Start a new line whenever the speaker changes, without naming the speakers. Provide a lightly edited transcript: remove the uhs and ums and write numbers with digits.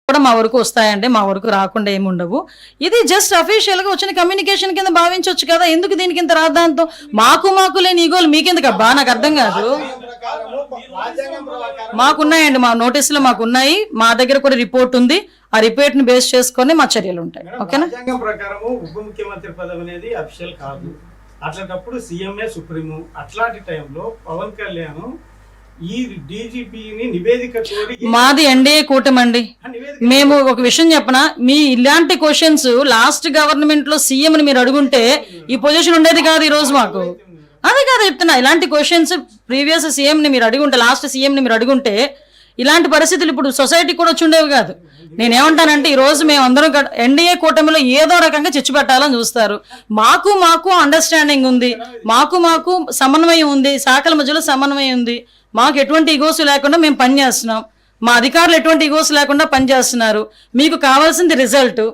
కూడా మా వరకు వస్తాయండి, మా వరకు రాకుండా ఏమి ఉండవు. ఇది జస్ట్ అఫీషియల్గా వచ్చిన కమ్యూనికేషన్ కింద భావించవచ్చు కదా. ఎందుకు దీనికి ఇంత రాద్దాంతో? మాకు లేని ఈగోలు మీకెందుకు అబ్బా? నాకు అర్థం కాదు. మాకున్నాయండి, మా నోటీసులు మాకున్నాయి, మా దగ్గర కూడా రిపోర్ట్ ఉంది. ఆ రిపోర్ట్ ని బేస్ చేసుకొని మా చర్యలు ఉంటాయి. ఓకేనా?
రాజ్యాంగం ప్రకారము ఉప ముఖ్యమంత్రి పదవి అనేది అఫీషియల్ కాదు. అట్లాంటప్పుడు సీఎంఏ సుప్రీము. అట్లాంటి టైంలో పవన్ కళ్యాణ్ ఈ డీజీపీని నివేదిక కోరి,
మాది ఎన్డీఏ కూటమి అండి. మేము ఒక విషయం చెప్పనా, మీ ఇలాంటి క్వశ్చన్స్ లాస్ట్ గవర్నమెంట్ లో సీఎం ని మీరు అడుగుంటే ఈ పొజిషన్ ఉండేది కాదు ఈ రోజు మాకు. అదే కాదు చెప్తున్నా, ఇలాంటి క్వశ్చన్స్ ప్రీవియస్ సీఎం ని మీరు అడుగుంటే, లాస్ట్ సీఎం ని మీరు అడుగుంటే ఇలాంటి పరిస్థితులు ఇప్పుడు సొసైటీ కూడా వచ్చి ఉండేవి కాదు. నేనేమంటానంటే ఈ రోజు మేము అందరం ఎన్డీఏ కూటమిలో ఏదో రకంగా చిచ్చు పెట్టాలని చూస్తారు. మాకు అండర్స్టాండింగ్ ఉంది, మాకు సమన్వయం ఉంది, శాఖల మధ్యలో సమన్వయం ఉంది. మాకు ఎటువంటి ఈగోస్ లేకుండా మేము పనిచేస్తున్నాం, మా అధికారులు ఎటువంటి ఈగోస్ లేకుండా పనిచేస్తున్నారు. మీకు కావాల్సింది రిజల్ట్.